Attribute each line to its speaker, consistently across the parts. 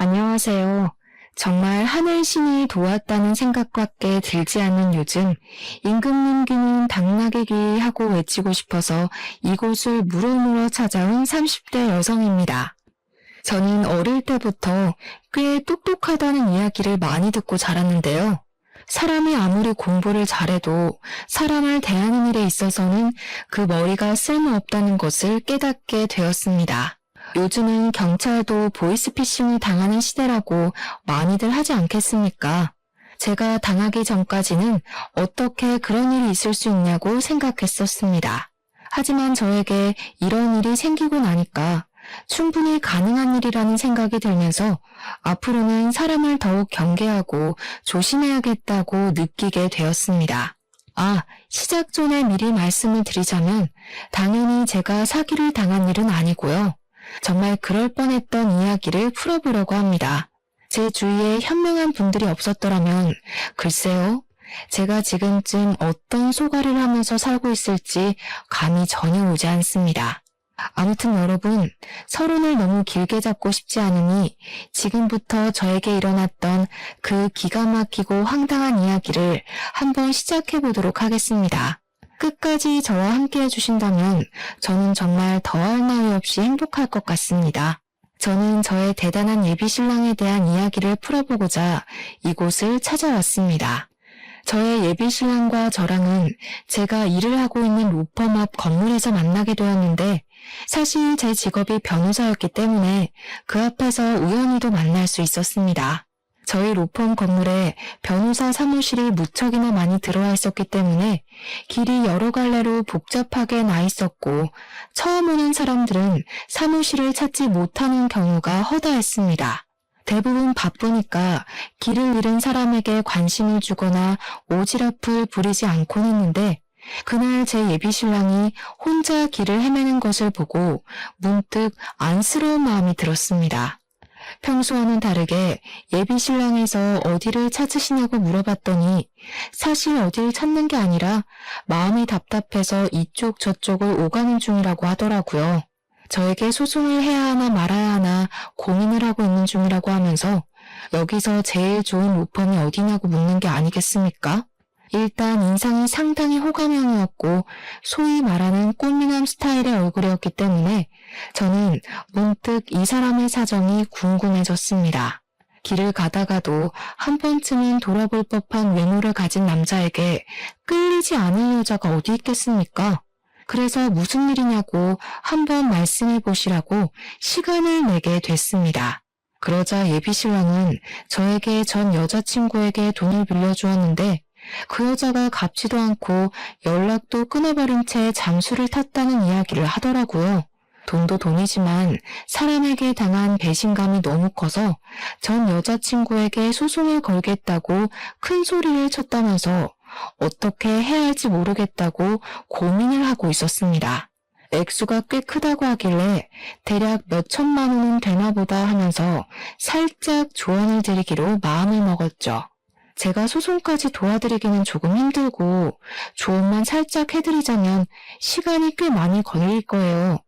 Speaker 1: 안녕하세요. 정말 하늘신이 도왔다는 생각밖에 들지 않는 요즘 임금님 귀는 당나귀 귀 하고 외치고 싶어서 이곳을 물어물어 찾아온 30대 여성입니다. 저는 어릴 때부터 꽤 똑똑하다는 이야기를 많이 듣고 자랐는데요. 사람이 아무리 공부를 잘해도 사람을 대하는 일에 있어서는 그 머리가 쓸모없다는 것을 깨닫게 되었습니다. 요즘은 경찰도 보이스피싱을 당하는 시대라고 많이들 하지 않겠습니까? 제가 당하기 전까지는 어떻게 그런 일이 있을 수 있냐고 생각했었습니다. 하지만 저에게 이런 일이 생기고 나니까 충분히 가능한 일이라는 생각이 들면서 앞으로는 사람을 더욱 경계하고 조심해야겠다고 느끼게 되었습니다. 시작 전에 미리 말씀을 드리자면 당연히 제가 사기를 당한 일은 아니고요. 정말 그럴 뻔했던 이야기를 풀어보려고 합니다. 제 주위에 현명한 분들이 없었더라면 글쎄요, 제가 지금쯤 어떤 소가를 하면서 살고 있을지 감이 전혀 오지 않습니다. 아무튼 여러분, 서론을 너무 길게 잡고 싶지 않으니 지금부터 저에게 일어났던 그 기가 막히고 황당한 이야기를 한번 시작해 보도록 하겠습니다. 끝까지 저와 함께 해주신다면 저는 정말 더할 나위 없이 행복할 것 같습니다. 저는 저의 대단한 예비신랑에 대한 이야기를 풀어보고자 이곳을 찾아왔습니다. 저의 예비신랑과 저랑은 제가 일을 하고 있는 로펌 앞 건물에서 만나게 되었는데 사실 제 직업이 변호사였기 때문에 그 앞에서 우연히도 만날 수 있었습니다. 저희 로펌 건물에 변호사 사무실이 무척이나 많이 들어와 있었기 때문에 길이 여러 갈래로 복잡하게 나 있었고 처음 오는 사람들은 사무실을 찾지 못하는 경우가 허다했습니다. 대부분 바쁘니까 길을 잃은 사람에게 관심을 주거나 오지랖을 부리지 않곤 했는데 그날 제 예비신랑이 혼자 길을 헤매는 것을 보고 문득 안쓰러운 마음이 들었습니다. 평소와는 다르게 예비신랑에서 어디를 찾으시냐고 물어봤더니 사실 어디를 찾는 게 아니라 마음이 답답해서 이쪽 저쪽을 오가는 중이라고 하더라고요. 저에게 소송을 해야 하나 말아야 하나 고민을 하고 있는 중이라고 하면서 여기서 제일 좋은 로펌이 어디냐고 묻는 게 아니겠습니까? 일단 인상이 상당히 호감형이었고 소위 말하는 꽃미남 스타일의 얼굴이었기 때문에 저는 문득 이 사람의 사정이 궁금해졌습니다. 길을 가다가도 한 번쯤은 돌아볼 법한 외모를 가진 남자에게 끌리지 않을 여자가 어디 있겠습니까? 그래서 무슨 일이냐고 한번 말씀해 보시라고 시간을 내게 됐습니다. 그러자 예비신랑은 저에게 전 여자친구에게 돈을 빌려주었는데 그 여자가 갚지도 않고 연락도 끊어버린 채 잠수를 탔다는 이야기를 하더라고요. 돈도 돈이지만 사람에게 당한 배신감이 너무 커서 전 여자친구에게 소송을 걸겠다고 큰 소리를 쳤다면서 어떻게 해야 할지 모르겠다고 고민을 하고 있었습니다. 액수가 꽤 크다고 하길래 대략 몇 천만 원은 되나 보다 하면서 살짝 조언을 드리기로 마음을 먹었죠. 제가 소송까지 도와드리기는 조금 힘들고 조언만 살짝 해드리자면 시간이 꽤 많이 걸릴 거예요.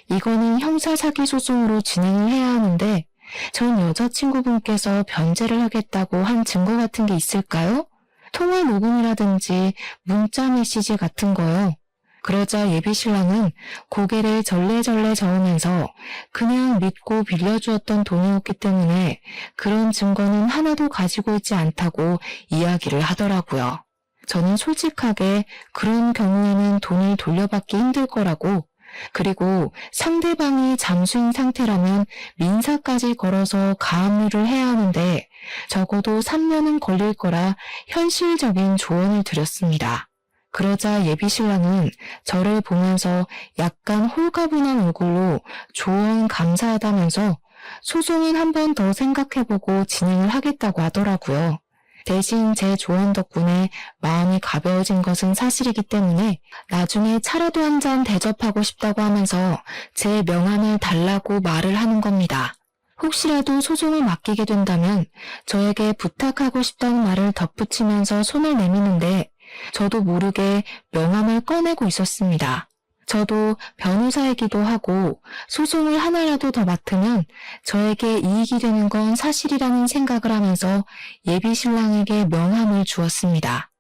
Speaker 1: 이거는 형사사기 소송으로 진행을 해야 하는데 전 여자친구분께서 변제를 하겠다고 한 증거 같은 게 있을까요? 통화 녹음이라든지 문자 메시지 같은 거요. 그러자 예비신랑은 고개를 절레절레 저으면서 그냥 믿고 빌려주었던 돈이었기 때문에 그런 증거는 하나도 가지고 있지 않다고 이야기를 하더라고요. 저는 솔직하게 그런 경우에는 돈을 돌려받기 힘들 거라고, 그리고 상대방이 잠수인 상태라면 민사까지 걸어서 가압류를 해야 하는데 적어도 3년은 걸릴 거라 현실적인 조언을 드렸습니다. 그러자 예비신랑은 저를 보면서 약간 홀가분한 얼굴로 조언 감사하다면서 소송은 한 번 더 생각해보고 진행을 하겠다고 하더라고요. 대신 제 조언 덕분에 마음이 가벼워진 것은 사실이기 때문에 나중에 차라도 한 잔 대접하고 싶다고 하면서 제 명함을 달라고 말을 하는 겁니다. 혹시라도 소송을 맡기게 된다면 저에게 부탁하고 싶다는 말을 덧붙이면서 손을 내미는데 저도 모르게 명함을 꺼내고 있었습니다. 저도 변호사이기도 하고 소송을 하나라도 더 맡으면 저에게 이익이 되는 건 사실이라는 생각을 하면서 예비 신랑에게 명함을 주었습니다.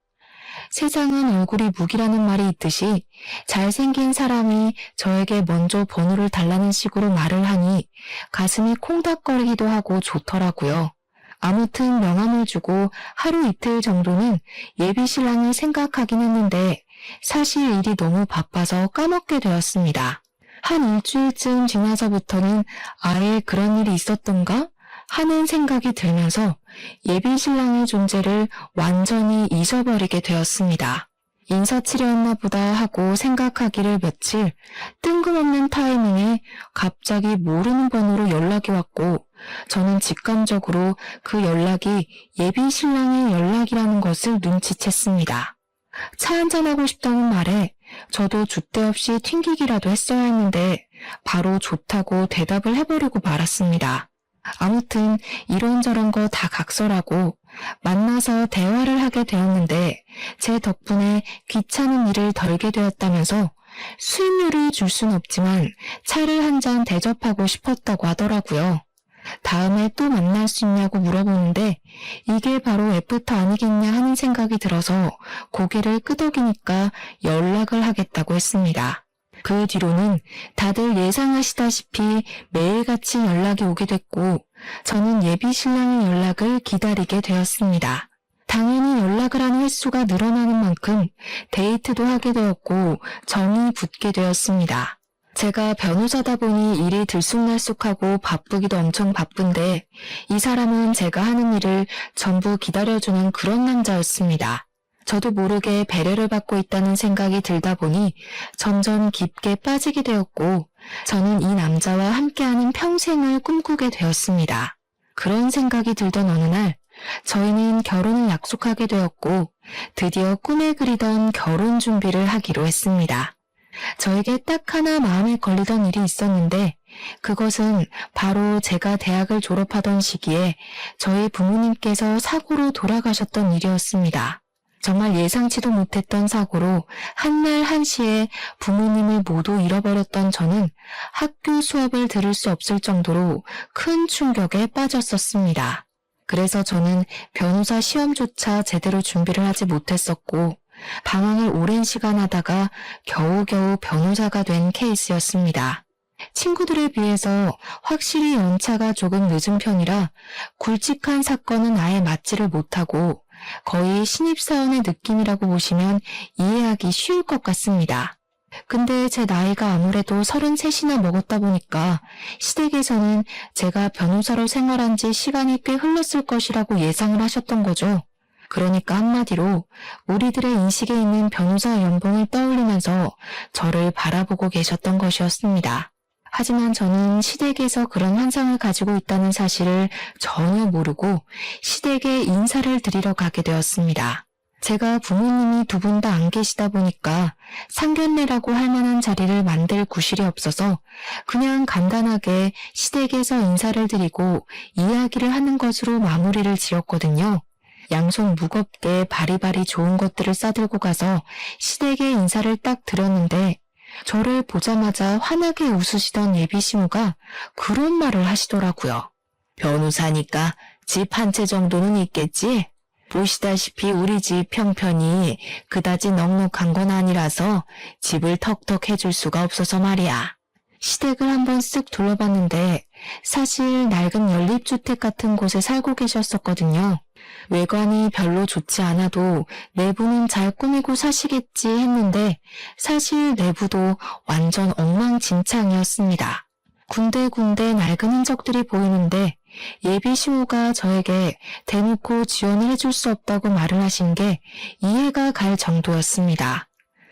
Speaker 1: 세상은 얼굴이 무기라는 말이 있듯이 잘생긴 사람이 저에게 먼저 번호를 달라는 식으로 말을 하니 가슴이 콩닥거리기도 하고 좋더라고요. 아무튼 명함을 주고 하루 이틀 정도는 예비 신랑을 생각하긴 했는데 사실 일이 너무 바빠서 까먹게 되었습니다. 한 일주일쯤 지나서부터는 아예 그런 일이 있었던가 하는 생각이 들면서 예비 신랑의 존재를 완전히 잊어버리게 되었습니다. 인사치레였나 보다 하고 생각하기를 며칠, 뜬금없는 타이밍에 갑자기 모르는 번호로 연락이 왔고 저는 직감적으로 그 연락이 예비 신랑의 연락이라는 것을 눈치챘습니다. 차 한잔하고 싶다는 말에 저도 줏대 없이 튕기기라도 했어야 했는데 바로 좋다고 대답을 해버리고 말았습니다. 아무튼 이런저런 거 다 각설하고 만나서 대화를 하게 되었는데 제 덕분에 귀찮은 일을 덜게 되었다면서 수임료를 줄 순 없지만 차를 한 잔 대접하고 싶었다고 하더라고요. 다음에 또 만날 수 있냐고 물어보는데 이게 바로 애프터 아니겠냐 하는 생각이 들어서 고개를 끄덕이니까 연락을 하겠다고 했습니다. 그 뒤로는 다들 예상하시다시피 매일같이 연락이 오게 됐고 저는 예비 신랑의 연락을 기다리게 되었습니다. 당연히 연락을 하는 횟수가 늘어나는 만큼 데이트도 하게 되었고 정이 붙게 되었습니다. 제가 변호사다 보니 일이 들쑥날쑥하고 바쁘기도 엄청 바쁜데 이 사람은 제가 하는 일을 전부 기다려주는 그런 남자였습니다. 저도 모르게 배려를 받고 있다는 생각이 들다 보니 점점 깊게 빠지게 되었고 저는 이 남자와 함께하는 평생을 꿈꾸게 되었습니다. 그런 생각이 들던 어느 날 저희는 결혼을 약속하게 되었고 드디어 꿈에 그리던 결혼 준비를 하기로 했습니다. 저에게 딱 하나 마음에 걸리던 일이 있었는데 그것은 바로 제가 대학을 졸업하던 시기에 저희 부모님께서 사고로 돌아가셨던 일이었습니다. 정말 예상치도 못했던 사고로 한날 한시에 부모님을 모두 잃어버렸던 저는 학교 수업을 들을 수 없을 정도로 큰 충격에 빠졌었습니다. 그래서 저는 변호사 시험조차 제대로 준비를 하지 못했었고 방황을 오랜 시간 하다가 겨우겨우 변호사가 된 케이스였습니다. 친구들에 비해서 확실히 연차가 조금 늦은 편이라 굵직한 사건은 아예 맞지를 못하고 거의 신입사원의 느낌이라고 보시면 이해하기 쉬울 것 같습니다. 근데 제 나이가 아무래도 33이나 먹었다 보니까 시댁에서는 제가 변호사로 생활한 지 시간이 꽤 흘렀을 것이라고 예상을 하셨던 거죠. 그러니까 한마디로 우리들의 인식에 있는 변호사 연봉을 떠올리면서 저를 바라보고 계셨던 것이었습니다. 하지만 저는 시댁에서 그런 환상을 가지고 있다는 사실을 전혀 모르고 시댁에 인사를 드리러 가게 되었습니다. 제가 부모님이 두 분 다 안 계시다 보니까 상견례라고 할 만한 자리를 만들 구실이 없어서 그냥 간단하게 시댁에서 인사를 드리고 이야기를 하는 것으로 마무리를 지었거든요. 양손 무겁게 바리바리 좋은 것들을 싸들고 가서 시댁에 인사를 딱 드렸는데 저를 보자마자 환하게 웃으시던 예비 시무가 그런 말을 하시더라고요. 변호사니까 집 한 채 정도는 있겠지? 보시다시피 우리 집 형편이 그다지 넉넉한 건 아니라서 집을 턱턱 해줄 수가 없어서 말이야. 시댁을 한번 쓱 둘러봤는데 사실 낡은 연립주택 같은 곳에 살고 계셨었거든요. 외관이 별로 좋지 않아도 내부는 잘 꾸미고 사시겠지 했는데 사실 내부도 완전 엉망진창이었습니다. 군데군데 낡은 흔적들이 보이는데 예비 시모가 저에게 대놓고 지원을 해줄 수 없다고 말을 하신 게 이해가 갈 정도였습니다.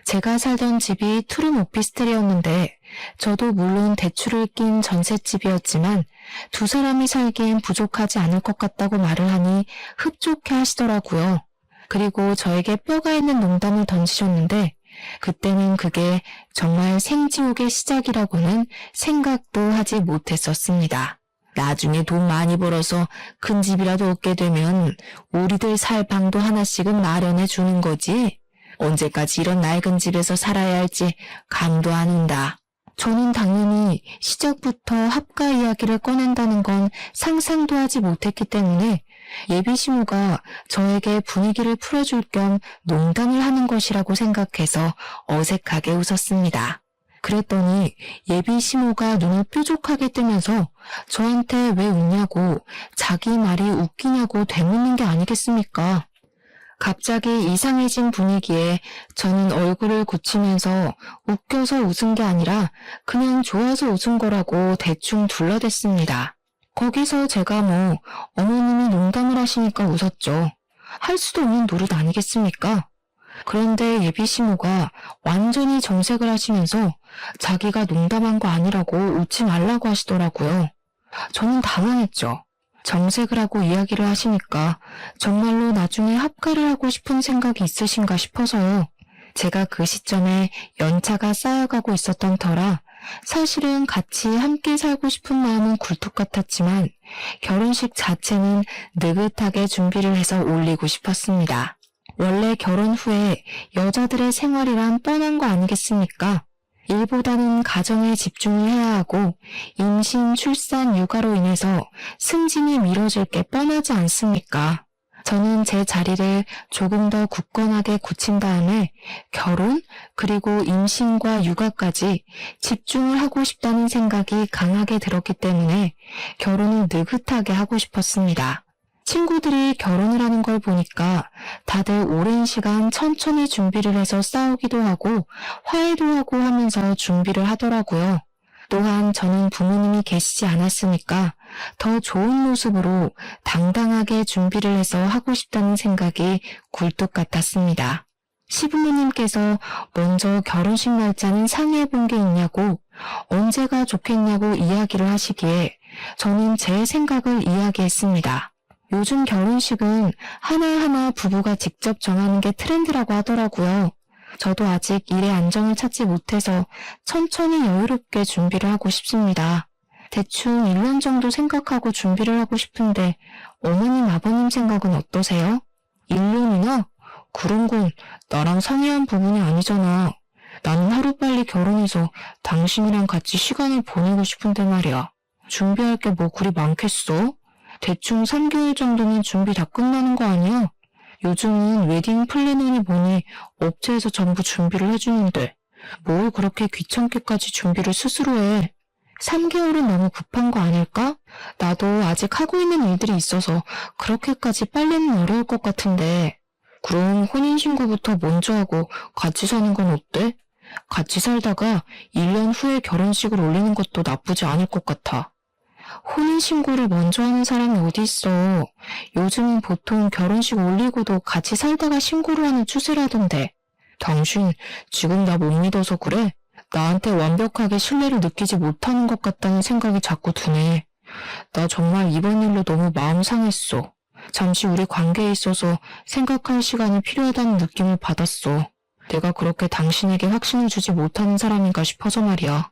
Speaker 1: 제가 살던 집이 투룸 오피스텔이었는데 저도 물론 대출을 낀 전셋집이었지만 두 사람이 살기엔 부족하지 않을 것 같다고 말을 하니 흡족해 하시더라고요. 그리고 저에게 뼈가 있는 농담을 던지셨는데 그때는 그게 정말 생지옥의 시작이라고는 생각도 하지 못했었습니다. 나중에 돈 많이 벌어서 큰 집이라도 얻게 되면 우리들 살 방도 하나씩은 마련해 주는 거지. 언제까지 이런 낡은 집에서 살아야 할지 감도 안 온다. 저는 당연히 시작부터 합가 이야기를 꺼낸다는 건 상상도 하지 못했기 때문에 예비 시모가 저에게 분위기를 풀어줄 겸 농담을 하는 것이라고 생각해서 어색하게 웃었습니다. 그랬더니 예비 시모가 눈을 뾰족하게 뜨면서 저한테 왜 웃냐고, 자기 말이 웃기냐고 되묻는 게 아니겠습니까? 갑자기 이상해진 분위기에 저는 얼굴을 굳히면서 웃겨서 웃은 게 아니라 그냥 좋아서 웃은 거라고 대충 둘러댔습니다. 거기서 제가 어머님이 농담을 하시니까 웃었죠. 할 수도 없는 노릇 아니겠습니까? 그런데 예비 시모가 완전히 정색을 하시면서 자기가 농담한 거 아니라고 웃지 말라고 하시더라고요. 저는 당황했죠. 정색을 하고 이야기를 하시니까 정말로 나중에 합가를 하고 싶은 생각이 있으신가 싶어서요. 제가 그 시점에 연차가 쌓여가고 있었던 터라 사실은 같이 함께 살고 싶은 마음은 굴뚝 같았지만 결혼식 자체는 느긋하게 준비를 해서 올리고 싶었습니다. 원래 결혼 후에 여자들의 생활이란 뻔한 거 아니겠습니까? 일보다는 가정에 집중을 해야 하고 임신, 출산, 육아로 인해서 승진이 미뤄질 게 뻔하지 않습니까? 저는 제 자리를 조금 더 굳건하게 굳힌 다음에 결혼, 그리고 임신과 육아까지 집중을 하고 싶다는 생각이 강하게 들었기 때문에 결혼을 느긋하게 하고 싶었습니다. 친구들이 결혼을 하는 걸 보니까 다들 오랜 시간 천천히 준비를 해서 싸우기도 하고 화해도 하고 하면서 준비를 하더라고요. 또한 저는 부모님이 계시지 않았으니까 더 좋은 모습으로 당당하게 준비를 해서 하고 싶다는 생각이 굴뚝 같았습니다. 시부모님께서 먼저 결혼식 날짜는 상의해 본 게 있냐고, 언제가 좋겠냐고 이야기를 하시기에 저는 제 생각을 이야기했습니다. 요즘 결혼식은 하나하나 부부가 직접 정하는 게 트렌드라고 하더라고요. 저도 아직 일의 안정을 찾지 못해서 천천히 여유롭게 준비를 하고 싶습니다. 대충 1년 정도 생각하고 준비를 하고 싶은데 어머님, 아버님 생각은 어떠세요? 1년이나? 그런 건 나랑 상의한 부분이 아니잖아. 나는 하루빨리 결혼해서 당신이랑 같이 시간을 보내고 싶은데 말이야. 준비할 게 뭐 그리 많겠어? 대충 3개월 정도면 준비 다 끝나는 거 아니야? 요즘은 웨딩 플래너니 뭐니 업체에서 전부 준비를 해주는데 뭘 그렇게 귀찮게까지 준비를 스스로 해. 3개월은 너무 급한 거 아닐까? 나도 아직 하고 있는 일들이 있어서 그렇게까지 빨리는 어려울 것 같은데. 그럼 혼인신고부터 먼저 하고 같이 사는 건 어때? 같이 살다가 1년 후에 결혼식을 올리는 것도 나쁘지 않을 것 같아. 혼인신고를 먼저 하는 사람이 어디 있어. 요즘은 보통 결혼식 올리고도 같이 살다가 신고를 하는 추세라던데. 당신 지금 나 못 믿어서 그래? 나한테 완벽하게 신뢰를 느끼지 못하는 것 같다는 생각이 자꾸 드네. 나 정말 이번 일로 너무 마음 상했어. 잠시 우리 관계에 있어서 생각할 시간이 필요하다는 느낌을 받았어. 내가 그렇게 당신에게 확신을 주지 못하는 사람인가 싶어서 말이야.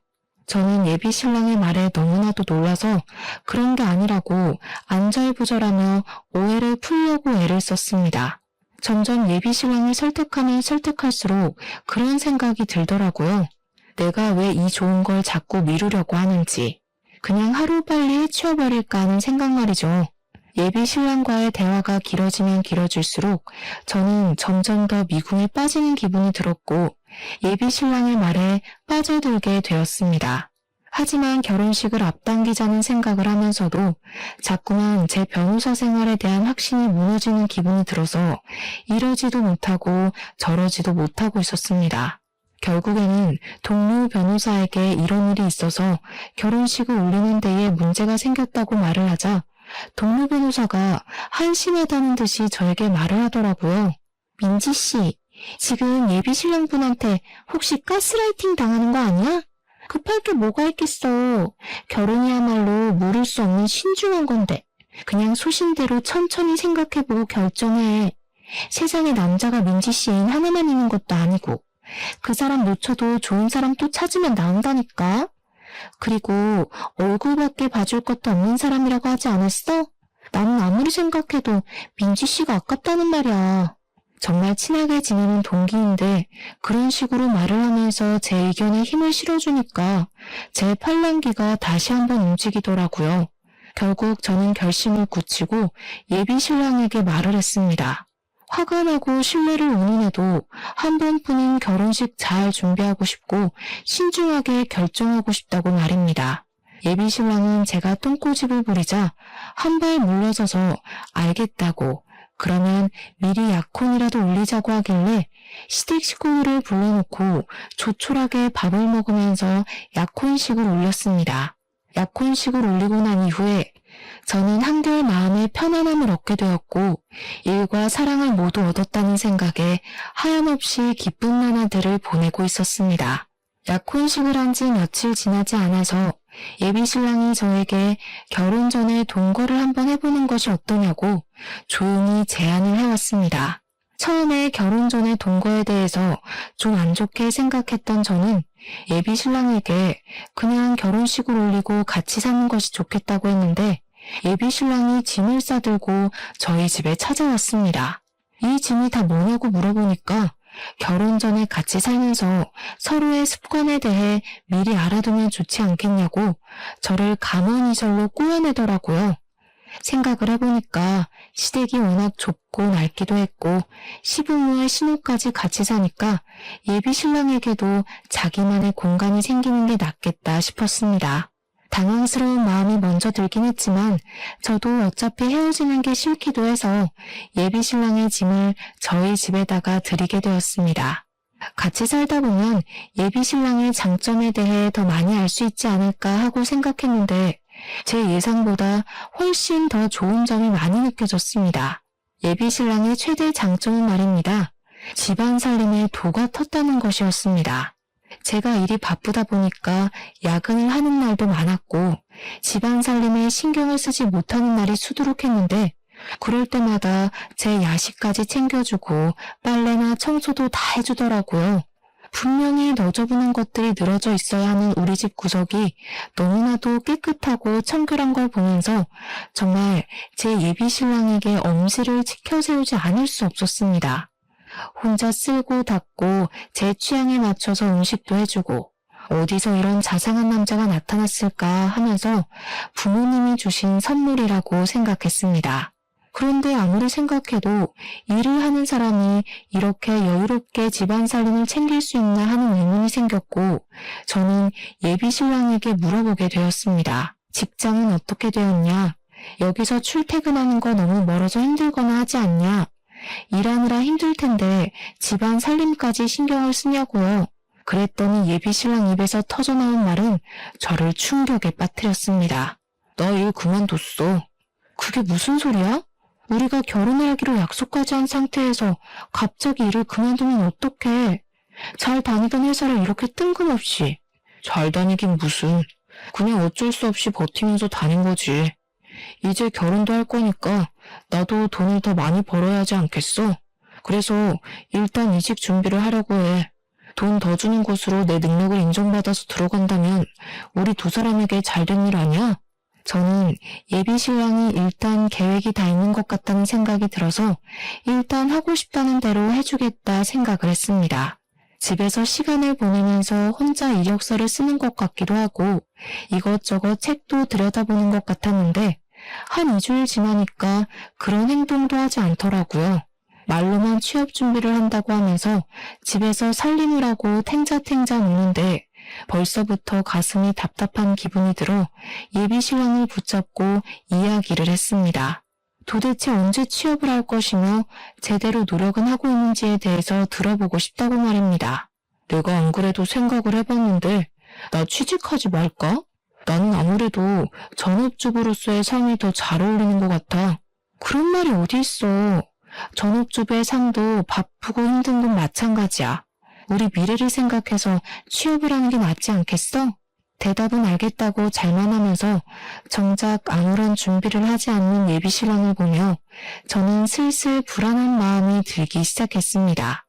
Speaker 1: 저는 예비 신랑의 말에 너무나도 놀라서 그런 게 아니라고 안절부절하며 오해를 풀려고 애를 썼습니다. 점점 예비 신랑을 설득하면 설득할수록 그런 생각이 들더라고요. 내가 왜 이 좋은 걸 자꾸 미루려고 하는지. 그냥 하루빨리 해치워버릴까 하는 생각 말이죠. 예비 신랑과의 대화가 길어지면 길어질수록 저는 점점 더 미궁에 빠지는 기분이 들었고 예비 신랑의 말에 빠져들게 되었습니다. 하지만 결혼식을 앞당기자는 생각을 하면서도 자꾸만 제 변호사 생활에 대한 확신이 무너지는 기분이 들어서 이러지도 못하고 저러지도 못하고 있었습니다. 결국에는 동료 변호사에게 이런 일이 있어서 결혼식을 올리는 데에 문제가 생겼다고 말을 하자 동료 변호사가 한심하다는 듯이 저에게 말을 하더라고요. 민지 씨, 지금 예비 신랑분한테 혹시 가스라이팅 당하는 거 아니야? 급할 게 뭐가 있겠어. 결혼이야말로 물을 수 없는 신중한 건데 그냥 소신대로 천천히 생각해보고 결정해. 세상에 남자가 민지 씨 애인 하나만 있는 것도 아니고 그 사람 놓쳐도 좋은 사람 또 찾으면 나온다니까. 그리고 얼굴밖에 봐줄 것도 없는 사람이라고 하지 않았어? 나는 아무리 생각해도 민지 씨가 아깝다는 말이야. 정말 친하게 지내는 동기인데 그런 식으로 말을 하면서 제 의견에 힘을 실어주니까 제 팔랑귀가 다시 한번 움직이더라고요. 결국 저는 결심을 굳히고 예비 신랑에게 말을 했습니다. 화가 나고 신뢰를 운운해도 한 번뿐인 결혼식 잘 준비하고 싶고 신중하게 결정하고 싶다고 말입니다. 예비 신랑은 제가 똥꼬집을 부리자 한 발 물러서서 알겠다고, 그러면 미리 약혼이라도 올리자고 하길래 시댁 식구들을 불러놓고 조촐하게 밥을 먹으면서 약혼식을 올렸습니다. 약혼식을 올리고 난 이후에 저는 한결 마음의 편안함을 얻게 되었고 일과 사랑을 모두 얻었다는 생각에 하염없이 기쁜 나날들을 보내고 있었습니다. 약혼식을 한 지 며칠 지나지 않아서 예비 신랑이 저에게 결혼 전에 동거를 한번 해보는 것이 어떠냐고 조용히 제안을 해왔습니다. 처음에 결혼 전에 동거에 대해서 좀 안 좋게 생각했던 저는 예비 신랑에게 그냥 결혼식을 올리고 같이 사는 것이 좋겠다고 했는데 예비 신랑이 짐을 싸들고 저희 집에 찾아왔습니다. 이 짐이 다 뭐냐고 물어보니까 결혼 전에 같이 살면서 서로의 습관에 대해 미리 알아두면 좋지 않겠냐고 저를 감언이설로 꼬아내더라고요. 생각을 해보니까 시댁이 워낙 좁고 낡기도 했고 시부모의 신우까지 같이 사니까 예비 신랑에게도 자기만의 공간이 생기는 게 낫겠다 싶었습니다. 당황스러운 마음이 먼저 들긴 했지만 저도 어차피 헤어지는 게 싫기도 해서 예비 신랑의 짐을 저희 집에다가 드리게 되었습니다. 같이 살다 보면 예비 신랑의 장점에 대해 더 많이 알 수 있지 않을까 하고 생각했는데 제 예상보다 훨씬 더 좋은 점이 많이 느껴졌습니다. 예비 신랑의 최대 장점은 말입니다. 집안 살림에 도가 텄다는 것이었습니다. 제가 일이 바쁘다 보니까 야근을 하는 날도 많았고 집안 살림에 신경을 쓰지 못하는 날이 수두룩했는데 그럴 때마다 제 야식까지 챙겨주고 빨래나 청소도 다 해주더라고요. 분명히 너저분한 것들이 늘어져 있어야 하는 우리 집 구석이 너무나도 깨끗하고 청결한 걸 보면서 정말 제 예비 신랑에게 엄지를 치켜세우지 않을 수 없었습니다. 혼자 쓸고 닦고 제 취향에 맞춰서 음식도 해주고 어디서 이런 자상한 남자가 나타났을까 하면서 부모님이 주신 선물이라고 생각했습니다. 그런데 아무리 생각해도 일을 하는 사람이 이렇게 여유롭게 집안 살림을 챙길 수 있나 하는 의문이 생겼고 저는 예비 신랑에게 물어보게 되었습니다. 직장은 어떻게 되었냐? 여기서 출퇴근하는 거 너무 멀어서 힘들거나 하지 않냐? 일하느라 힘들 텐데 집안 살림까지 신경을 쓰냐고요. 그랬더니 예비 신랑 입에서 터져나온 말은 저를 충격에 빠뜨렸습니다. 너 일 그만뒀어. 그게 무슨 소리야? 우리가 결혼을 하기로 약속까지 한 상태에서 갑자기 일을 그만두면 어떡해. 잘 다니던 회사를 이렇게 뜬금없이. 잘 다니긴 무슨. 그냥 어쩔 수 없이 버티면서 다닌 거지. 이제 결혼도 할 거니까 나도 돈을 더 많이 벌어야 하지 않겠어? 그래서 일단 이직 준비를 하려고 해. 돈 더 주는 곳으로 내 능력을 인정받아서 들어간다면 우리 두 사람에게 잘된 일 아니야? 저는 예비 신랑이 일단 계획이 다 있는 것 같다는 생각이 들어서 일단 하고 싶다는 대로 해주겠다 생각을 했습니다. 집에서 시간을 보내면서 혼자 이력서를 쓰는 것 같기도 하고 이것저것 책도 들여다보는 것 같았는데 한 2주일 지나니까 그런 행동도 하지 않더라고요. 말로만 취업 준비를 한다고 하면서 집에서 살림을 하고 탱자탱자 노는데 벌써부터 가슴이 답답한 기분이 들어 예비 신랑을 붙잡고 이야기를 했습니다. 도대체 언제 취업을 할 것이며 제대로 노력은 하고 있는지에 대해서 들어보고 싶다고 말입니다. 내가 안 그래도 생각을 해봤는데 나 취직하지 말까? 나는 아무래도 전업주부로서의 삶이 더 잘 어울리는 것 같아. 그런 말이 어디 있어. 전업주부의 삶도 바쁘고 힘든 건 마찬가지야. 우리 미래를 생각해서 취업을 하는 게 낫지 않겠어? 대답은 알겠다고 잘만 하면서 정작 아무런 준비를 하지 않는 예비 신랑을 보며 저는 슬슬 불안한 마음이 들기 시작했습니다.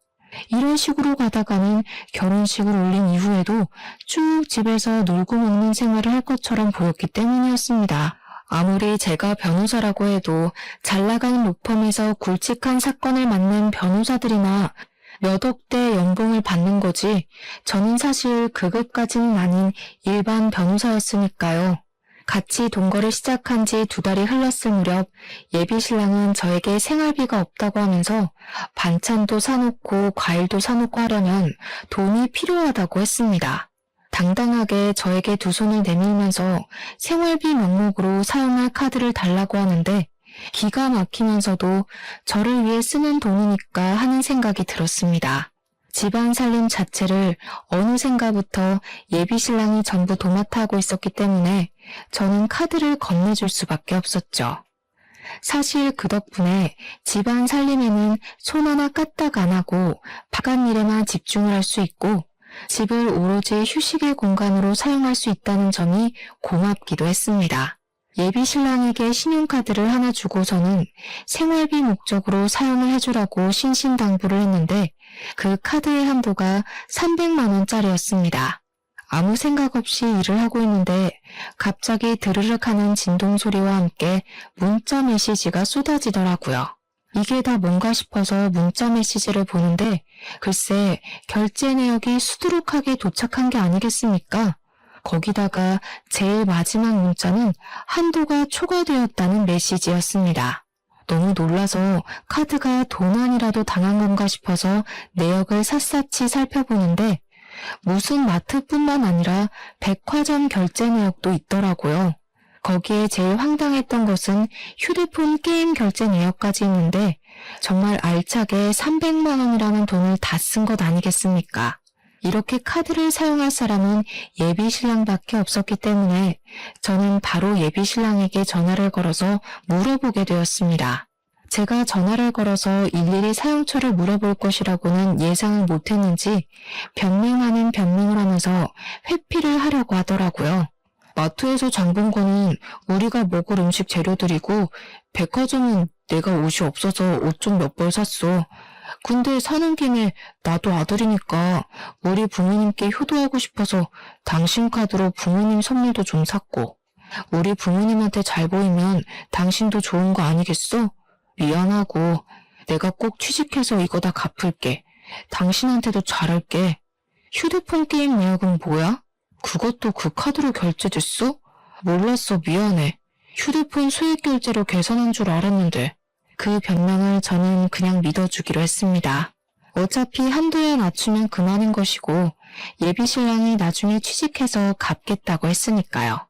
Speaker 1: 이런 식으로 가다가는 결혼식을 올린 이후에도 쭉 집에서 놀고 먹는 생활을 할 것처럼 보였기 때문이었습니다. 아무리 제가 변호사라고 해도 잘 나가는 로펌에서 굵직한 사건을 맡는 변호사들이나 몇 억대 연봉을 받는 거지 저는 사실 그급까지는 아닌 일반 변호사였으니까요. 같이 동거를 시작한 지 2달이 흘렀을 무렵 예비 신랑은 저에게 생활비가 없다고 하면서 반찬도 사놓고 과일도 사놓고 하려면 돈이 필요하다고 했습니다. 당당하게 저에게 두 손을 내밀면서 생활비 명목으로 사용할 카드를 달라고 하는데 기가 막히면서도 저를 위해 쓰는 돈이니까 하는 생각이 들었습니다. 집안 살림 자체를 어느샌가부터 예비 신랑이 전부 도맡아 하고 있었기 때문에 저는 카드를 건네줄 수밖에 없었죠. 사실 그 덕분에 집안 살림에는 손 하나 까딱 안 하고 바깥 일에만 집중을 할 수 있고 집을 오로지 휴식의 공간으로 사용할 수 있다는 점이 고맙기도 했습니다. 예비 신랑에게 신용카드를 하나 주고서는 생활비 목적으로 사용을 해주라고 신신당부를 했는데 그 카드의 한도가 300만 원짜리였습니다. 아무 생각 없이 일을 하고 있는데 갑자기 드르륵 하는 진동 소리와 함께 문자 메시지가 쏟아지더라고요. 이게 다 뭔가 싶어서 문자 메시지를 보는데 글쎄 결제 내역이 수두룩하게 도착한 게 아니겠습니까? 거기다가 제일 마지막 문자는 한도가 초과되었다는 메시지였습니다. 너무 놀라서 카드가 도난이라도 당한 건가 싶어서 내역을 샅샅이 살펴보는데 무슨 마트뿐만 아니라 백화점 결제 내역도 있더라고요. 거기에 제일 황당했던 것은 휴대폰 게임 결제 내역까지 있는데 정말 알차게 300만 원이라는 돈을 다 쓴 것 아니겠습니까? 이렇게 카드를 사용할 사람은 예비 신랑밖에 없었기 때문에 저는 바로 예비 신랑에게 전화를 걸어서 물어보게 되었습니다. 제가 전화를 걸어서 일일이 사용처를 물어볼 것이라고는 예상을 못했는지 변명 아닌 변명을 하면서 회피를 하려고 하더라고요. 마트에서 장 본 거는 우리가 먹을 음식 재료들이고 백화점은 내가 옷이 없어서 옷 좀 몇 벌 샀어. 근데 사는 김에 나도 아들이니까 우리 부모님께 효도하고 싶어서 당신 카드로 부모님 선물도 좀 샀고 우리 부모님한테 잘 보이면 당신도 좋은 거 아니겠어? 미안하고 내가 꼭 취직해서 이거 다 갚을게. 당신한테도 잘할게. 휴대폰 게임 내역은 뭐야? 그것도 그 카드로 결제됐어? 몰랐어. 미안해. 휴대폰 소액 결제로 계산한 줄 알았는데. 그 변명을 저는 그냥 믿어주기로 했습니다. 어차피 한도에 낮추면 그만인 것이고 예비 신랑이 나중에 취직해서 갚겠다고 했으니까요.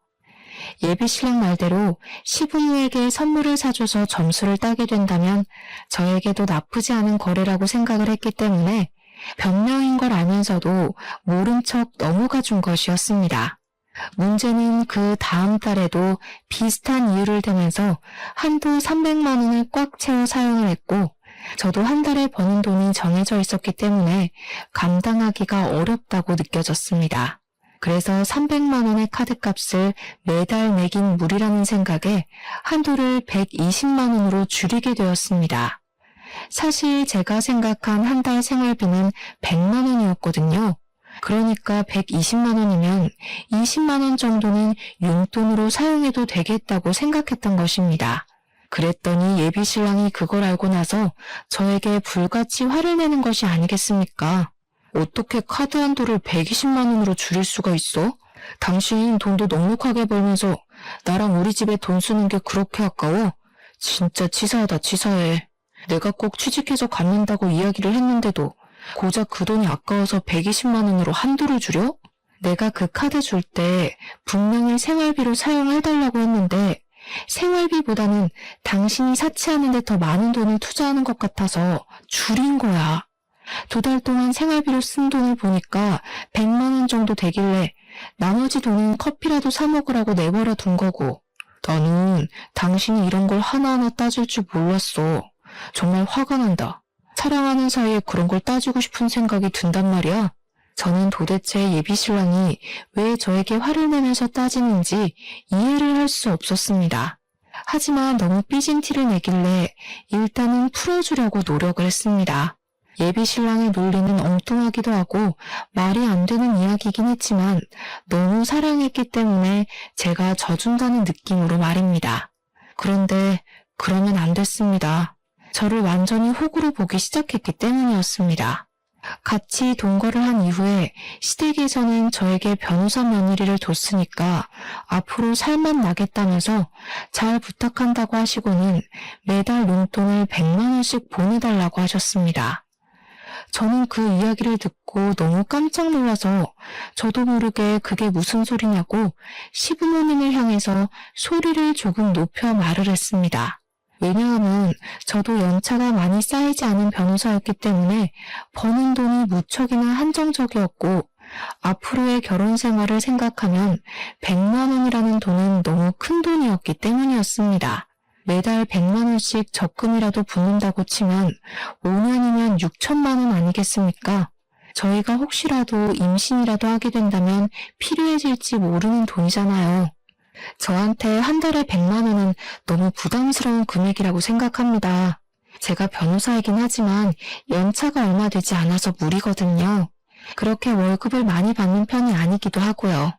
Speaker 1: 예비 신랑 말대로 시부모에게 선물을 사줘서 점수를 따게 된다면 저에게도 나쁘지 않은 거래라고 생각을 했기 때문에 변명인 걸 알면서도 모른 척 넘어가 준 것이었습니다. 문제는 그 다음 달에도 비슷한 이유를 대면서 한도 300만 원을 꽉 채워 사용을 했고 저도 한 달에 버는 돈이 정해져 있었기 때문에 감당하기가 어렵다고 느껴졌습니다. 그래서 300만 원의 카드값을 매달 매긴 무리라는 생각에 한도를 120만 원으로 줄이게 되었습니다. 사실 제가 생각한 한 달 생활비는 100만 원이었거든요. 그러니까 120만 원이면 20만 원 정도는 용돈으로 사용해도 되겠다고 생각했던 것입니다. 그랬더니 예비 신랑이 그걸 알고 나서 저에게 불같이 화를 내는 것이 아니겠습니까? 어떻게 카드 한도를 120만 원으로 줄일 수가 있어? 당신 돈도 넉넉하게 벌면서 나랑 우리 집에 돈 쓰는 게 그렇게 아까워? 진짜 치사하다 치사해. 내가 꼭 취직해서 갚는다고 이야기를 했는데도 고작 그 돈이 아까워서 120만 원으로 한도를 줄여? 내가 그 카드 줄 때 분명히 생활비로 사용해달라고 했는데 생활비보다는 당신이 사치하는 데 더 많은 돈을 투자하는 것 같아서 줄인 거야. 2달 동안 생활비로 쓴 돈을 보니까 100만 원 정도 되길래 나머지 돈은 커피라도 사 먹으라고 내버려 둔 거고 나는 당신이 이런 걸 하나하나 따질 줄 몰랐어. 정말 화가 난다. 사랑하는 사이에 그런 걸 따지고 싶은 생각이 든단 말이야. 저는 도대체 예비 신랑이 왜 저에게 화를 내면서 따지는지 이해를 할 수 없었습니다. 하지만 너무 삐진 티를 내길래 일단은 풀어주려고 노력을 했습니다. 예비 신랑의 논리는 엉뚱하기도 하고 말이 안 되는 이야기이긴 했지만 너무 사랑했기 때문에 제가 져준다는 느낌으로 말입니다. 그런데 그러면 안 됐습니다. 저를 완전히 호구로 보기 시작했기 때문이었습니다. 같이 동거를 한 이후에 시댁에서는 저에게 변호사 며느리를 뒀으니까 앞으로 살만 나겠다면서 잘 부탁한다고 하시고는 매달 용돈을 100만 원씩 보내달라고 하셨습니다. 저는 그 이야기를 듣고 너무 깜짝 놀라서 저도 모르게 그게 무슨 소리냐고 시부모님을 향해서 소리를 조금 높여 말을 했습니다. 왜냐하면 저도 연차가 많이 쌓이지 않은 변호사였기 때문에 버는 돈이 무척이나 한정적이었고 앞으로의 결혼 생활을 생각하면 100만 원이라는 돈은 너무 큰 돈이었기 때문이었습니다. 매달 100만 원씩 적금이라도 붓는다고 치면 5년이면 6천만 원 아니겠습니까? 저희가 혹시라도 임신이라도 하게 된다면 필요해질지 모르는 돈이잖아요. 저한테 한 달에 100만 원은 너무 부담스러운 금액이라고 생각합니다. 제가 변호사이긴 하지만 연차가 얼마 되지 않아서 무리거든요. 그렇게 월급을 많이 받는 편이 아니기도 하고요.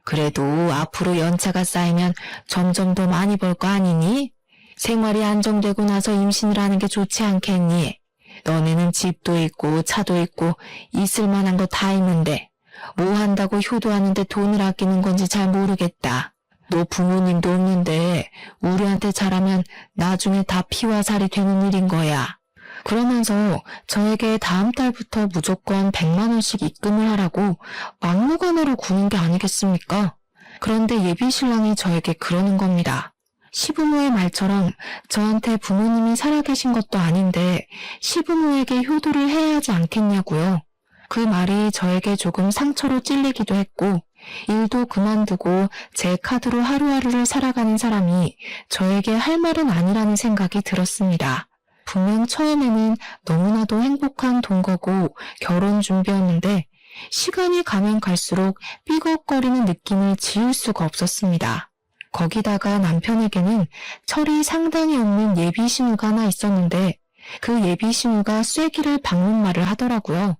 Speaker 1: 그래도 앞으로 연차가 쌓이면 점점 더 많이 벌 거 아니니? 생활이 안정되고 나서 임신을 하는 게 좋지 않겠니? 너네는 집도 있고 차도 있고 있을 만한 거 다 있는데 뭐 한다고 효도하는데 돈을 아끼는 건지 잘 모르겠다. 너 부모님도 없는데 우리한테 잘하면 나중에 다 피와 살이 되는 일인 거야. 그러면서 저에게 다음 달부터 무조건 100만 원씩 입금을 하라고 막무가내로 구는 게 아니겠습니까? 그런데 예비 신랑이 저에게 그러는 겁니다. 시부모의 말처럼 저한테 부모님이 살아계신 것도 아닌데 시부모에게 효도를 해야 하지 않겠냐고요. 그 말이 저에게 조금 상처로 찔리기도 했고 일도 그만두고 제 카드로 하루하루를 살아가는 사람이 저에게 할 말은 아니라는 생각이 들었습니다. 분명 처음에는 너무나도 행복한 동거고 결혼 준비였는데 시간이 가면 갈수록 삐걱거리는 느낌을 지울 수가 없었습니다. 거기다가 남편에게는 철이 상당히 없는 예비 신우가 하나 있었는데 그 예비 신우가 쐐기를 박는 말을 하더라고요.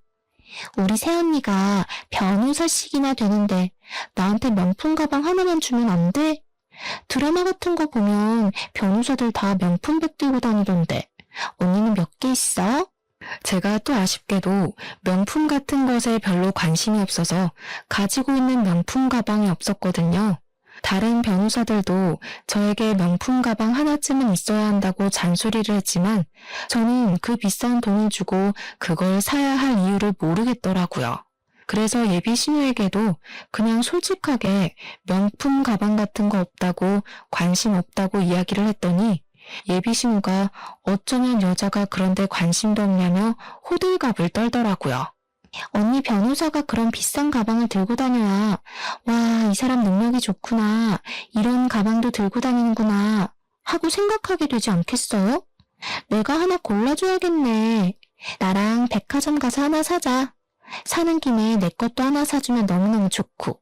Speaker 1: 우리 새언니가 변호사씩이나 되는데 나한테 명품 가방 하나만 주면 안 돼? 드라마 같은 거 보면 변호사들 다 명품백 들고 다니던데 언니는 몇 개 있어? 제가 또 아쉽게도 명품 같은 것에 별로 관심이 없어서 가지고 있는 명품 가방이 없었거든요. 다른 변호사들도 저에게 명품 가방 하나쯤은 있어야 한다고 잔소리를 했지만 저는 그 비싼 돈을 주고 그걸 사야 할 이유를 모르겠더라고요. 그래서 예비 신우에게도 그냥 솔직하게 명품 가방 같은 거 없다고 관심 없다고 이야기를 했더니 예비 신우가 어쩌면 여자가 그런데 관심도 없냐며 호들갑을 떨더라고요. 언니 변호사가 그런 비싼 가방을 들고 다녀야 와, 이 사람 능력이 좋구나. 이런 가방도 들고 다니는구나 하고 생각하게 되지 않겠어요? 내가 하나 골라줘야겠네. 나랑 백화점 가서 하나 사자. 사는 김에 내 것도 하나 사주면 너무너무 좋고.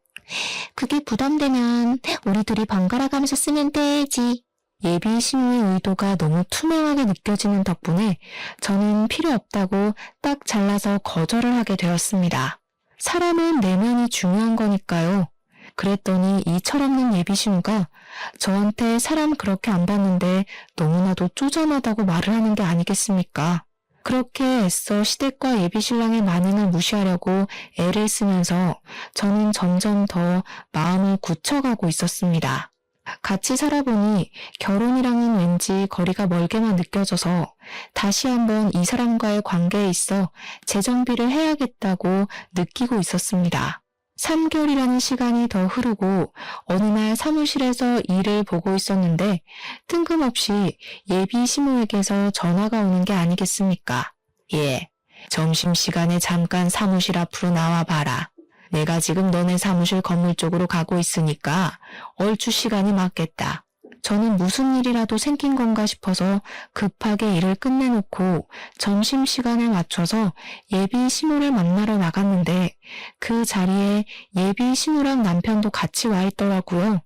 Speaker 1: 그게 부담되면 우리 둘이 번갈아 가면서 쓰면 되지. 예비 신우의 의도가 너무 투명하게 느껴지는 덕분에 저는 필요 없다고 딱 잘라서 거절을 하게 되었습니다. 사람은 내면이 중요한 거니까요. 그랬더니 이 철없는 예비 신우가 저한테 사람 그렇게 안 봤는데 너무나도 쪼잔하다고 말을 하는 게 아니겠습니까? 그렇게 애써 시댁과 예비 신랑의 만행을 무시하려고 애를 쓰면서 저는 점점 더 마음을 굳혀가고 있었습니다. 같이 살아보니 결혼이랑은 왠지 거리가 멀게만 느껴져서 다시 한번 이 사람과의 관계에 있어 재정비를 해야겠다고 느끼고 있었습니다. 3개월이라는 시간이 더 흐르고 어느 날 사무실에서 일을 보고 있었는데 뜬금없이 예비 시모에게서 전화가 오는 게 아니겠습니까? 예, 점심시간에 잠깐 사무실 앞으로 나와봐라. 내가 지금 너네 사무실 건물 쪽으로 가고 있으니까 얼추 시간이 맞겠다. 저는 무슨 일이라도 생긴 건가 싶어서 급하게 일을 끝내놓고 점심시간에 맞춰서 예비 신우를 만나러 나갔는데 그 자리에 예비 신우랑 남편도 같이 와 있더라고요.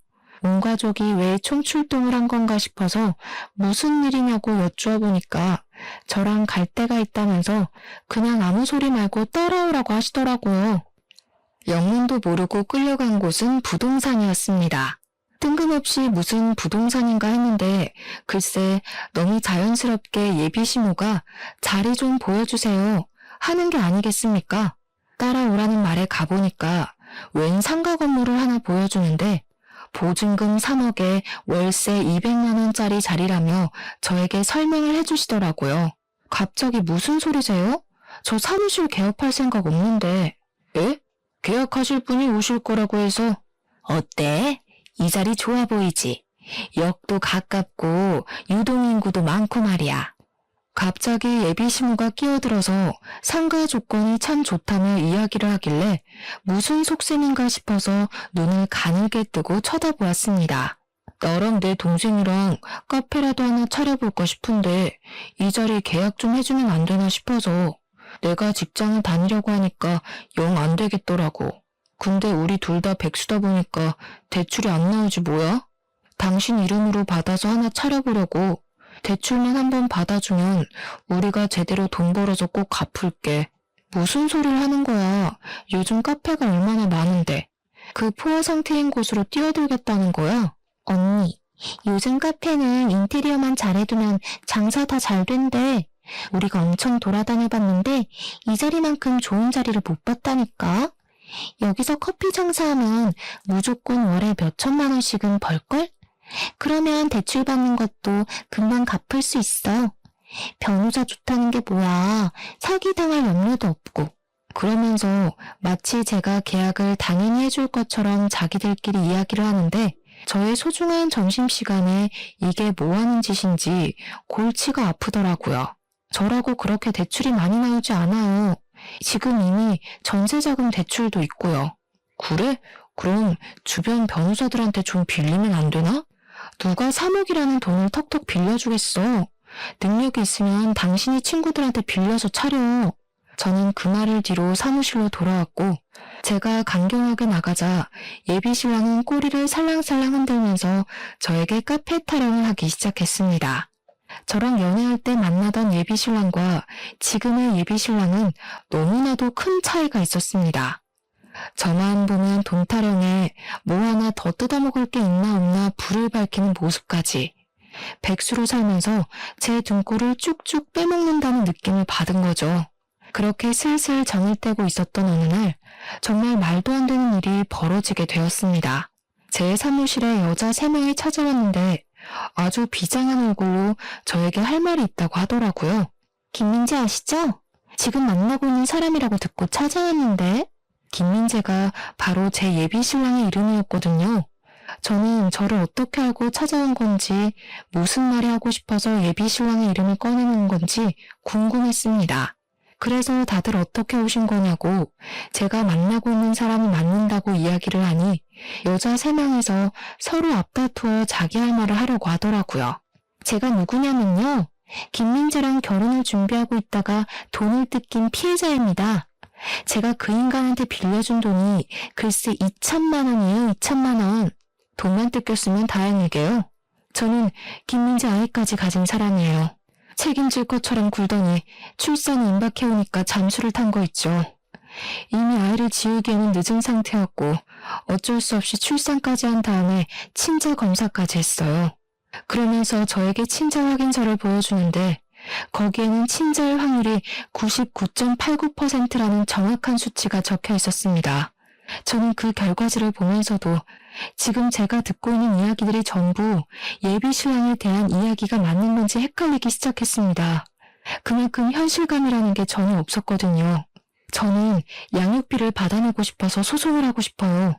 Speaker 1: 온 가족이 왜 총출동을 한 건가 싶어서 무슨 일이냐고 여쭈어 보니까 저랑 갈 데가 있다면서 그냥 아무 소리 말고 따라오라고 하시더라고요. 영문도 모르고 끌려간 곳은 부동산이었습니다. 뜬금없이 무슨 부동산인가 했는데 글쎄 너무 자연스럽게 예비시모가 자리 좀 보여주세요 하는 게 아니겠습니까? 따라오라는 말에 가보니까 웬 상가 건물을 하나 보여주는데 보증금 3억에 월세 200만 원짜리 자리라며 저에게 설명을 해주시더라고요. 갑자기 무슨 소리세요? 저 사무실 개업할 생각 없는데. 에? 계약하실 분이 오실 거라고 해서. 어때? 이 자리 좋아 보이지? 역도 가깝고 유동인구도 많고 말이야. 갑자기 예비시모가 끼어들어서 상가 조건이 참 좋다며 이야기를 하길래 무슨 속셈인가 싶어서 눈을 가늘게 뜨고 쳐다보았습니다. 나랑 내 동생이랑 카페라도 하나 차려볼까 싶은데 이 자리 계약 좀 해주면 안 되나 싶어서 내가 직장을 다니려고 하니까 영 안 되겠더라고. 근데 우리 둘 다 백수다 보니까 대출이 안 나오지 뭐야? 당신 이름으로 받아서 하나 차려보려고. 대출만 한번 받아주면 우리가 제대로 돈 벌어서 꼭 갚을게. 무슨 소리를 하는 거야. 요즘 카페가 얼마나 많은데. 그 포화 상태인 곳으로 뛰어들겠다는 거야? 언니, 요즘 카페는 인테리어만 잘해두면 장사 다 잘 된대. 우리가 엄청 돌아다녀봤는데 이 자리만큼 좋은 자리를 못 봤다니까. 여기서 커피 장사하면 무조건 월에 몇 천만 원씩은 벌걸? 그러면 대출 받는 것도 금방 갚을 수 있어. 변호사 좋다는 게 뭐야. 사기당할 염려도 없고. 그러면서 마치 제가 계약을 당연히 해줄 것처럼 자기들끼리 이야기를 하는데 저의 소중한 점심시간에 이게 뭐 하는 짓인지 골치가 아프더라고요. 저라고 그렇게 대출이 많이 나오지 않아요. 지금 이미 전세자금 대출도 있고요. 그래? 그럼 주변 변호사들한테 좀 빌리면 안 되나? 누가 3억이라는 돈을 턱턱 빌려주겠어. 능력이 있으면 당신이 친구들한테 빌려서 차려. 저는 그 말을 뒤로 사무실로 돌아왔고 제가 강경하게 나가자 예비신랑은 꼬리를 살랑살랑 흔들면서 저에게 카페 타령을 하기 시작했습니다. 저랑 연애할 때 만나던 예비신랑과 지금의 예비신랑은 너무나도 큰 차이가 있었습니다. 저만 보면 돈 타령에 뭐 하나 더 뜯어먹을 게 있나 없나 불을 밝히는 모습까지 백수로 살면서 제 등골을 쭉쭉 빼먹는다는 느낌을 받은 거죠. 그렇게 슬슬 정을 떼고 있었던 어느 날 정말 말도 안 되는 일이 벌어지게 되었습니다. 제 사무실에 여자 3명이 찾아왔는데 아주 비장한 얼굴로 저에게 할 말이 있다고 하더라고요. 김민재 아시죠? 지금 만나고 있는 사람이라고 듣고 찾아왔는데. 김민재가 바로 제 예비신랑의 이름이었거든요. 저는 저를 어떻게 알고 찾아온 건지 무슨 말이 하고 싶어서 예비신랑의 이름을 꺼내는 건지 궁금했습니다. 그래서 다들 어떻게 오신 거냐고 제가 만나고 있는 사람이 맞는다고 이야기를 하니 여자 3명이서 서로 앞다투어 자기 할 말을 하려고 하더라고요. 제가 누구냐면요. 김민재랑 결혼을 준비하고 있다가 돈을 뜯긴 피해자입니다. 제가 그 인간한테 빌려준 돈이 글쎄 2천만 원이에요. 2천만 원. 돈만 뜯겼으면 다행이게요. 저는 김민재 아이까지 가진 사람이에요. 책임질 것처럼 굴더니 출산이 임박해오니까 잠수를 탄 거 있죠. 이미 아이를 지우기에는 늦은 상태였고 어쩔 수 없이 출산까지 한 다음에 친자 검사까지 했어요. 그러면서 저에게 친자 확인서를 보여주는데 거기에는 친자일 확률이 99.89%라는 정확한 수치가 적혀 있었습니다. 저는 그 결과지를 보면서도 지금 제가 듣고 있는 이야기들이 전부 예비신랑에 대한 이야기가 맞는 건지 헷갈리기 시작했습니다. 그만큼 현실감이라는 게 전혀 없었거든요. 저는 양육비를 받아내고 싶어서 소송을 하고 싶어요.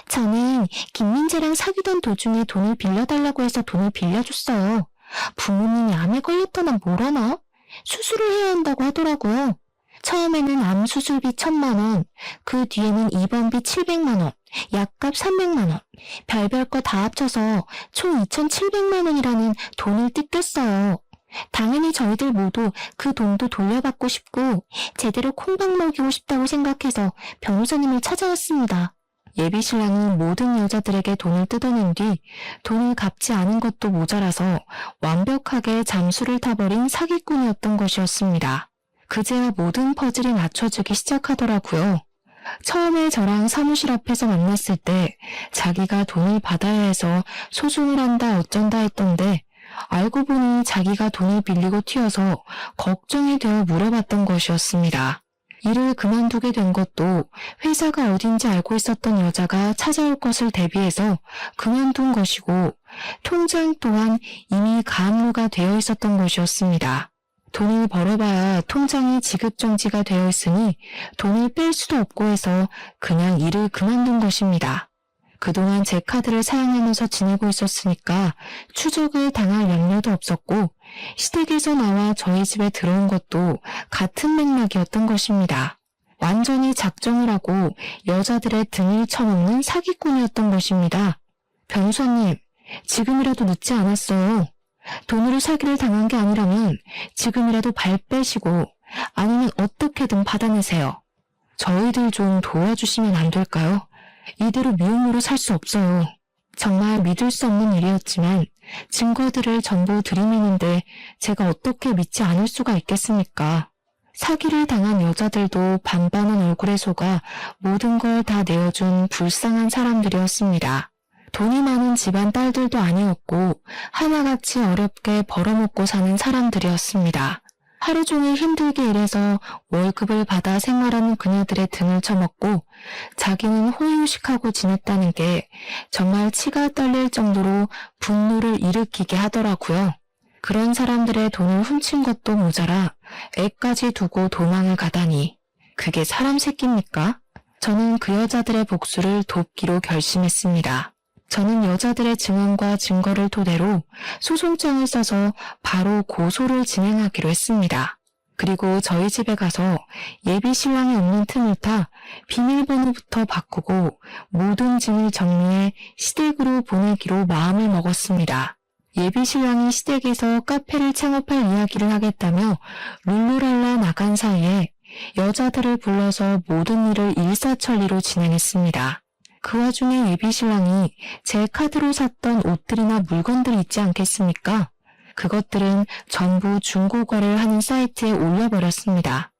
Speaker 1: 저는 김민재랑 사귀던 도중에 돈을 빌려달라고 해서 돈을 빌려줬어요. 부모님이 암에 걸렸다나 뭐라나? 수술을 해야 한다고 하더라고요. 처음에는 암 수술비 1,000만 원, 그 뒤에는 입원비 700만 원, 약값 300만 원, 별별 거 다 합쳐서 총 2,700만 원이라는 돈을 뜯겼어요. 당연히 저희들 모두 그 돈도 돌려받고 싶고 제대로 콩밥 먹이고 싶다고 생각해서 변호사님을 찾아왔습니다. 예비 신랑은 모든 여자들에게 돈을 뜯어낸 뒤 돈을 갚지 않은 것도 모자라서 완벽하게 잠수를 타버린 사기꾼이었던 것이었습니다. 그제야 모든 퍼즐이 맞춰지기 시작하더라고요. 처음에 저랑 사무실 앞에서 만났을 때 자기가 돈을 받아야 해서 소송을 한다 어쩐다 했던데 알고 보니 자기가 돈을 빌리고 튀어서 걱정이 되어 물어봤던 것이었습니다. 일을 그만두게 된 것도 회사가 어딘지 알고 있었던 여자가 찾아올 것을 대비해서 그만둔 것이고 통장 또한 이미 가압류가 되어 있었던 것이었습니다. 돈을 벌어봐야 통장이 지급정지가 되어 있으니 돈을 뺄 수도 없고 해서 그냥 일을 그만둔 것입니다. 그동안 제 카드를 사용하면서 지내고 있었으니까 추적을 당할 염려도 없었고 시댁에서 나와 저희 집에 들어온 것도 같은 맥락이었던 것입니다. 완전히 작정을 하고 여자들의 등을 쳐먹는 사기꾼이었던 것입니다. 변호사님, 지금이라도 늦지 않았어요. 돈으로 사기를 당한 게 아니라면 지금이라도 발 빼시고 아니면 어떻게든 받아내세요. 저희들 좀 도와주시면 안 될까요? 이대로 미움으로 살 수 없어요. 정말 믿을 수 없는 일이었지만 증거들을 전부 들이미는데 제가 어떻게 믿지 않을 수가 있겠습니까? 사기를 당한 여자들도 반반은 얼굴에 속아 모든 걸 다 내어준 불쌍한 사람들이었습니다. 돈이 많은 집안 딸들도 아니었고 하나같이 어렵게 벌어먹고 사는 사람들이었습니다. 하루 종일 힘들게 일해서 월급을 받아 생활하는 그녀들의 등을 쳐먹고 자기는 호의호식하고 지냈다는 게 정말 치가 떨릴 정도로 분노를 일으키게 하더라고요. 그런 사람들의 돈을 훔친 것도 모자라 애까지 두고 도망을 가다니 그게 사람 새끼입니까? 저는 그 여자들의 복수를 돕기로 결심했습니다. 저는 여자들의 증언과 증거를 토대로 소송장을 써서 바로 고소를 진행하기로 했습니다. 그리고 저희 집에 가서 예비 신랑이 없는 틈을 타 비밀번호부터 바꾸고 모든 짐을 정리해 시댁으로 보내기로 마음을 먹었습니다. 예비 신랑이 시댁에서 카페를 창업할 이야기를 하겠다며 룰루랄라 나간 사이에 여자들을 불러서 모든 일을 일사천리로 진행했습니다. 그 와중에 예비 신랑이 제 카드로 샀던 옷들이나 물건들 있지 않겠습니까? 그것들은 전부 중고거래를 하는 사이트에 올려버렸습니다.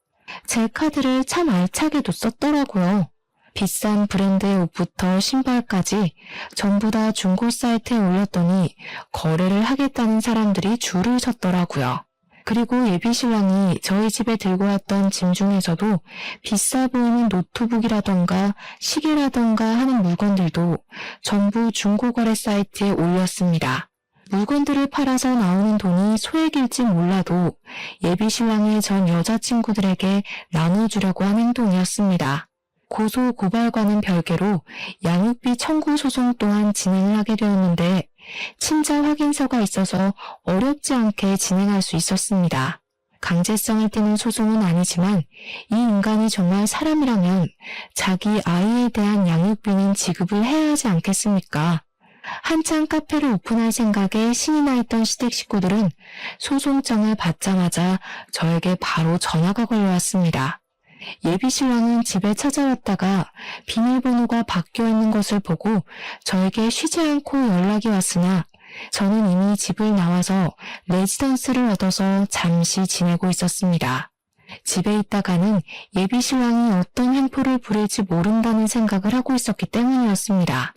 Speaker 1: 제 카드를 참 알차게도 썼더라고요. 비싼 브랜드의 옷부터 신발까지 전부 다 중고 사이트에 올렸더니 거래를 하겠다는 사람들이 줄을 섰더라고요. 그리고 예비 신랑이 저희 집에 들고 왔던 짐 중에서도 비싸 보이는 노트북이라던가 시계라던가 하는 물건들도 전부 중고거래 사이트에 올렸습니다. 물건들을 팔아서 나오는 돈이 소액일지 몰라도 예비 신랑의 전 여자친구들에게 나눠주려고 한 행동이었습니다. 고소 고발과는 별개로 양육비 청구 소송 또한 진행을 하게 되었는데 친자 확인서가 있어서 어렵지 않게 진행할 수 있었습니다. 강제성을 띠는 소송은 아니지만 이 인간이 정말 사람이라면 자기 아이에 대한 양육비는 지급을 해야 하지 않겠습니까? 한창 카페를 오픈할 생각에 신이 나 있던 시댁 식구들은 소송장을 받자마자 저에게 바로 전화가 걸려왔습니다. 예비 신랑은 집에 찾아왔다가 비밀번호가 바뀌어 있는 것을 보고 저에게 쉬지 않고 연락이 왔으나 저는 이미 집을 나와서 레지던스를 얻어서 잠시 지내고 있었습니다. 집에 있다가는 예비 신랑이 어떤 횡포를 부릴지 모른다는 생각을 하고 있었기 때문이었습니다.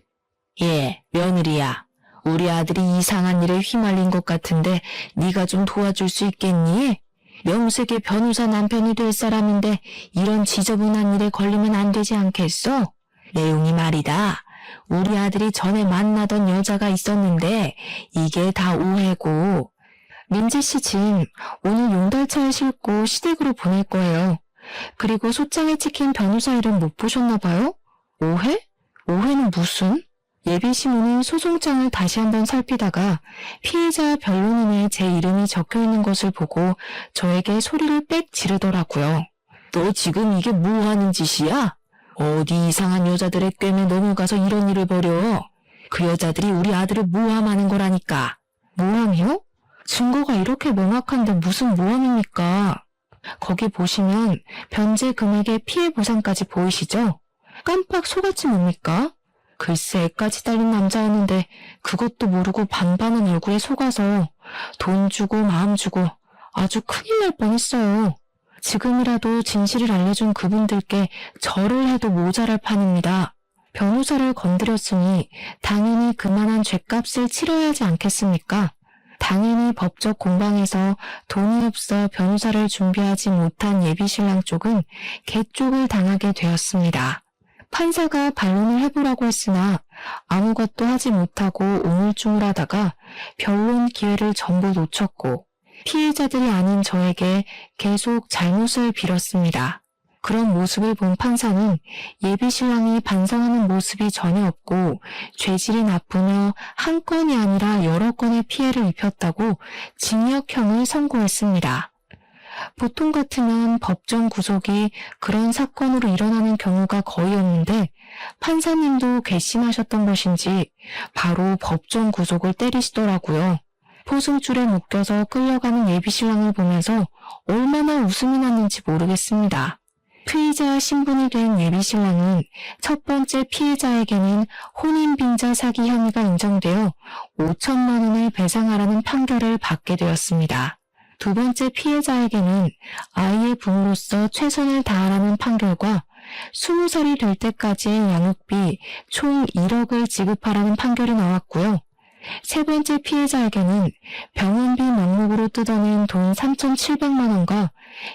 Speaker 1: 예, 며느리야. 우리 아들이 이상한 일에 휘말린 것 같은데 네가 좀 도와줄 수 있겠니? 명색의 변호사 남편이 될 사람인데 이런 지저분한 일에 걸리면 안 되지 않겠어? 내용이 말이다. 우리 아들이 전에 만나던 여자가 있었는데 이게 다 오해고. 민지씨 짐 오늘 용달차에 싣고 시댁으로 보낼 거예요. 그리고 소장에 찍힌 변호사 이름 못 보셨나 봐요? 오해? 오해는 무슨? 예비 신부는 소송장을 다시 한번 살피다가 피해자 변론인에 제 이름이 적혀있는 것을 보고 저에게 소리를 빽 지르더라고요. 너 지금 이게 뭐 하는 짓이야? 어디 이상한 여자들의 꿰매 넘어가서 이런 일을 벌여? 그 여자들이 우리 아들을 모함하는 거라니까. 모함이요? 증거가 이렇게 명확한데 무슨 모함입니까? 거기 보시면 변제 금액의 피해 보상까지 보이시죠? 깜빡 속았지 뭡니까? 글쎄 애까지 딸린 남자였는데 그것도 모르고 반반은 얼굴에 속아서 돈 주고 마음 주고 아주 큰일 날 뻔했어요. 지금이라도 진실을 알려준 그분들께 절을 해도 모자랄 판입니다. 변호사를 건드렸으니 당연히 그만한 죗값을 치러야 하지 않겠습니까? 당연히 법적 공방에서 돈이 없어 변호사를 준비하지 못한 예비신랑 쪽은 개쪽을 당하게 되었습니다. 판사가 반론을 해보라고 했으나 아무것도 하지 못하고 우물쭈물하다가 변론 기회를 전부 놓쳤고 피해자들이 아닌 저에게 계속 잘못을 빌었습니다. 그런 모습을 본 판사는 예비신랑이 반성하는 모습이 전혀 없고 죄질이 나쁘며 한 건이 아니라 여러 건의 피해를 입혔다고 징역형을 선고했습니다. 보통 같으면 법정 구속이 그런 사건으로 일어나는 경우가 거의 없는데 판사님도 괘씸하셨던 것인지 바로 법정 구속을 때리시더라고요. 포승줄에 묶여서 끌려가는 예비신랑을 보면서 얼마나 웃음이 났는지 모르겠습니다. 피의자 신분이 된 예비신랑은 첫 번째 피해자에게는 혼인빙자 사기 혐의가 인정되어 5천만 원을 배상하라는 판결을 받게 되었습니다. 두 번째 피해자에게는 아이의 부모로서 최선을 다하라는 판결과 20살이 될 때까지의 양육비 총 1억을 지급하라는 판결이 나왔고요. 세 번째 피해자에게는 병원비 명목으로 뜯어낸 돈 3,700만 원과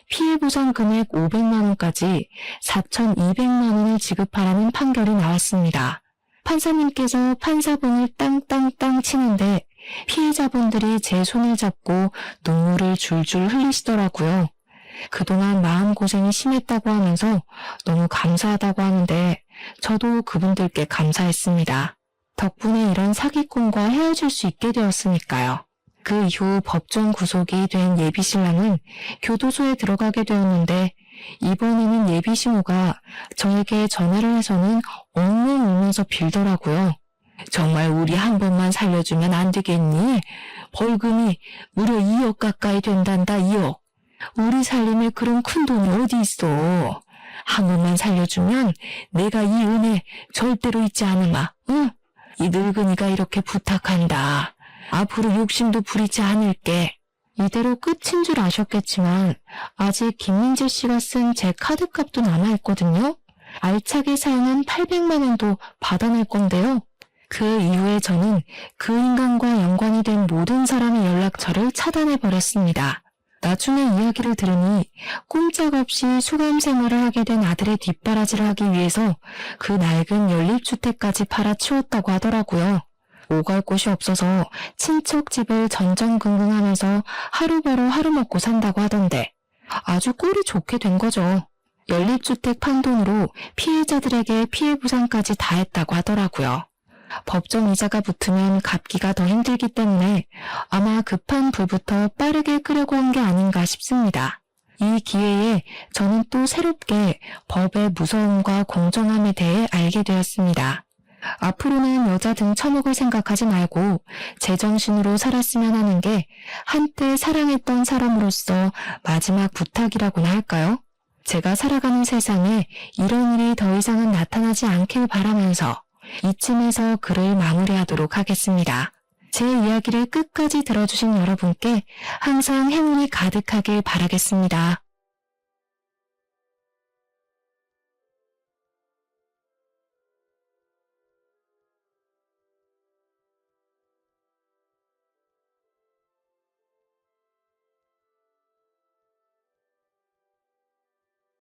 Speaker 1: 피해보상 금액 500만 원까지 4,200만 원을 지급하라는 판결이 나왔습니다. 판사님께서 판사분을 땅땅땅 치는데 피해자분들이 제 손을 잡고 눈물을 줄줄 흘리시더라고요. 그동안 마음고생이 심했다고 하면서 너무 감사하다고 하는데 저도 그분들께 감사했습니다. 덕분에 이런 사기꾼과 헤어질 수 있게 되었으니까요. 그 이후 법정 구속이 된 예비신랑은 교도소에 들어가게 되었는데 이번에는 예비신우가 저에게 전화를 해서는 엉엉 울면서 빌더라고요. 정말 우리 한 번만 살려주면 안 되겠니? 벌금이 무려 2억 가까이 된단다, 2억. 우리 살림에 그런 큰 돈이 어디 있어. 한 번만 살려주면 내가 이 은혜 절대로 잊지 않으마, 응? 이 늙은이가 이렇게 부탁한다. 앞으로 욕심도 부리지 않을게. 이대로 끝인 줄 아셨겠지만 아직 김민재 씨가 쓴 제 카드값도 남아있거든요. 알차게 사용한 800만 원도 받아낼 건데요. 그 이후에 저는 그 인간과 연관이 된 모든 사람의 연락처를 차단해버렸습니다. 나중에 이야기를 들으니 꼼짝없이 수감 생활을 하게 된 아들의 뒷바라지를 하기 위해서 그 낡은 연립주택까지 팔아치웠다고 하더라고요. 오갈 곳이 없어서 친척 집을 전전긍긍하면서 하루 벌어 하루 먹고 산다고 하던데 아주 꼴이 좋게 된 거죠. 연립주택 판 돈으로 피해자들에게 피해 보상까지 다 했다고 하더라고요. 법정 이자가 붙으면 갚기가 더 힘들기 때문에 아마 급한 불부터 빠르게 끄려고 한 게 아닌가 싶습니다. 이 기회에 저는 또 새롭게 법의 무서움과 공정함에 대해 알게 되었습니다. 앞으로는 여자 등 처먹을 생각하지 말고 제정신으로 살았으면 하는 게 한때 사랑했던 사람으로서 마지막 부탁이라고나 할까요? 제가 살아가는 세상에 이런 일이 더 이상은 나타나지 않길 바라면서 이쯤에서 글을 마무리하도록 하겠습니다. 제 이야기를 끝까지 들어주신 여러분께 항상 행운이 가득하길 바라겠습니다.